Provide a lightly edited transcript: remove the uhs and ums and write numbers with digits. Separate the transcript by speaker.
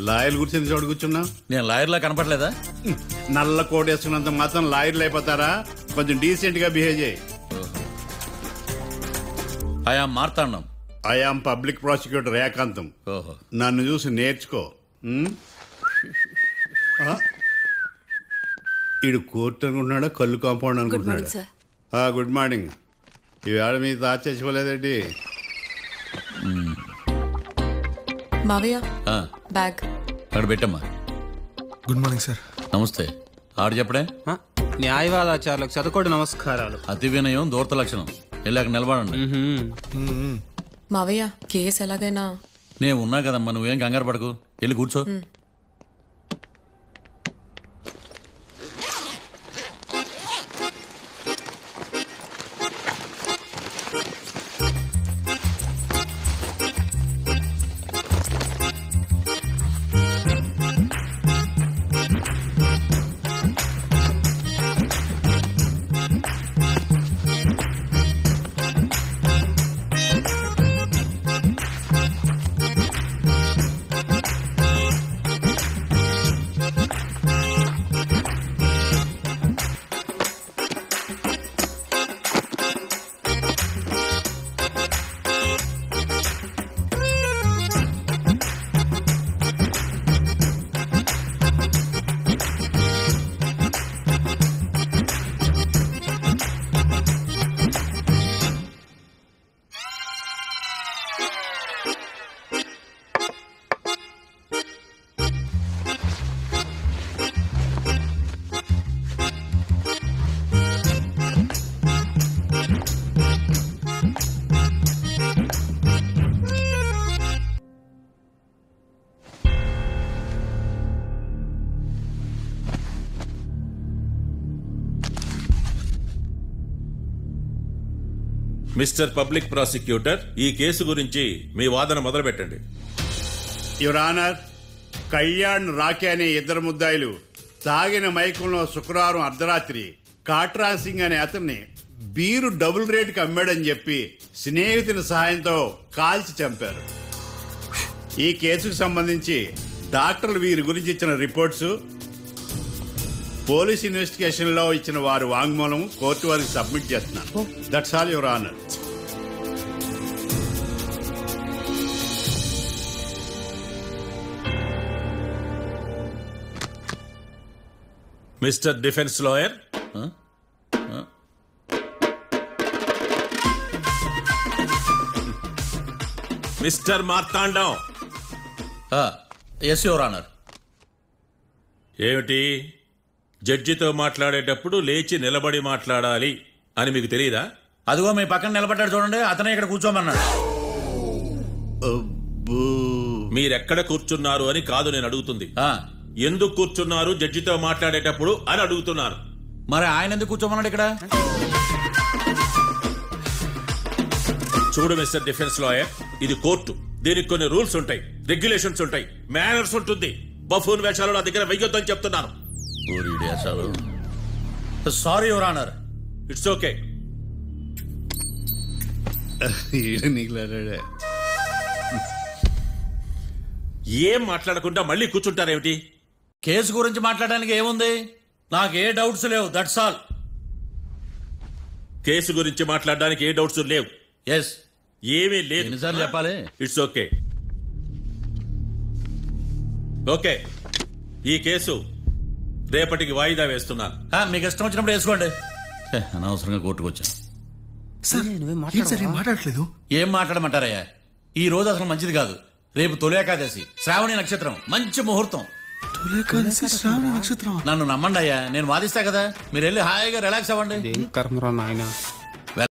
Speaker 1: Lawyer కూర్చుంది చోటు కూర్చున్నా.
Speaker 2: నేను లాయర్లా కనపడలేదా?
Speaker 1: నల్ల కోట్ వేసుకున్నంత మాత్రం లాయర్లు అయిపోతారా? కొంచెం డీసెంట్ గా బిహేవ్ చేయి.
Speaker 2: I am Marthandam.
Speaker 1: I am public prosecutor ఏకాంతం.
Speaker 2: ఓహో,
Speaker 1: నన్ను చూసి నేర్చుకో. ఈడు కోర్టు అనుకుంటున్నాడా కళ్ళు కాంపౌండ్ అనుకుంటున్నాడా? Good morning. ఈవేళ మీ తాత చచ్చిపోలేదండి.
Speaker 3: మావయ్య బ్యాగ్
Speaker 2: అక్కడ పెట్టమ్మా.
Speaker 4: Good morning sir.
Speaker 2: నమస్తే. ఆడు చెప్పడే.
Speaker 5: న్యాయవాదాచారులకు చదువుకోడు నమస్కారాలు.
Speaker 2: అతి వినయం దూరత లక్షణం. వెళ్ళాక నిలబడండి.
Speaker 3: మావయ్య కేసు ఎలాగైనా.
Speaker 2: నేను ఉన్నా కదమ్మా, నువ్వేం కంగారు పడకు. వెళ్ళి కూర్చో.
Speaker 6: మిస్టర్ పబ్లిక్ ప్రాసిక్యూటర్, ఈ కేసు గురించి మీ వాదన మొదలు పెట్టండి.
Speaker 1: యువర్ ఆనర్, కళ్యాణ్ రాకే అనే ఇద్దరు ముద్దాయిలు తాగిన మైకంలో శుక్రవారం అర్ధరాత్రి కాట్రా సింగ్ అనే అతన్ని బీరు డబుల్ రేటుకి అమ్మాడని చెప్పి స్నేహితుని సహాయంతో కాల్చి చంపారు. ఈ కేసుకు సంబంధించి డాక్టర్లు వీరి గురించి ఇచ్చిన రిపోర్ట్స్, పోలీస్ ఇన్వెస్టిగేషన్ లో ఇచ్చిన వారి వాంగ్మూలం కోర్టు వారికి సబ్మిట్ చేస్తున్నాను. That's all your honour.
Speaker 6: Mister defence lawyer, mister Marthandam.
Speaker 2: Yes your honour.
Speaker 6: ఏమిటి, జడ్జితో మాట్లాడేటప్పుడు లేచి నిలబడి మాట్లాడాలి అని మీకు తెలియదా?
Speaker 2: అదిగో మీ పక్కన నిలబడ్డాడు చూడండి, అతనే ఇక్కడ కూర్చోమన్నాడు.
Speaker 6: మీరెక్కడ కూర్చున్నారు అని కాదు నేను అడుగుతుంది. ఎందుకు కూర్చున్నారు జడ్జితో మాట్లాడేటప్పుడు అని అడుగుతున్నారు.
Speaker 2: మరి ఆయన ఎందుకు కూర్చోమన్నాడు ఇక్కడ?
Speaker 6: చూడు మిస్టర్ డిఫెన్స్ లాయర్, ఇది కోర్టు. దీనికి కొన్ని రూల్స్ ఉంటాయి, రెగ్యులేషన్స్ ఉంటాయి, మేనర్స్ ఉంటుంది. బఫూన్ వేషాలు నా దగ్గర వెయ్యొద్దని చెప్తున్నాను.
Speaker 2: Sorry your honour.
Speaker 6: It's okay. ఏం మాట్లాడకుండా మళ్ళీ కూర్చుంటారేమిటి?
Speaker 2: కేసు గురించి మాట్లాడడానికి ఏముంది? నాకు ఏ డౌట్స్ లేవు, దట్స్ ఆల్.
Speaker 6: కేసు గురించి మాట్లాడడానికి ఏ డౌట్స్ లేవు?
Speaker 2: ఎస్.
Speaker 6: ఏమీ లేదు.
Speaker 2: ఎన్నిసార్లు చెప్పాలి?
Speaker 6: It's okay. ఓకే, ఈ కేసు రేపటికి వాయిదా వేస్తున్నాను.
Speaker 2: మీకు ఇష్టం వచ్చినప్పుడు వేసుకోండి. అనవసరంగా కోర్టుకు వచ్చాను.
Speaker 4: మాట్లాడలేదు.
Speaker 2: ఏం మాట్లాడమంటారయ్యా? ఈ రోజు అసలు మంచిది కాదు. రేపు తొలి ఏకాదశి, శ్రావణి నక్షత్రం, మంచి ముహూర్తం.
Speaker 4: నక్షత్రం.
Speaker 2: నన్ను నమ్మండి అయ్యా, నేను వాదిస్తా కదా. మీరు వెళ్ళి హాయిగా రిలాక్స్ అవ్వండి.
Speaker 5: కర్మరా నాయనా.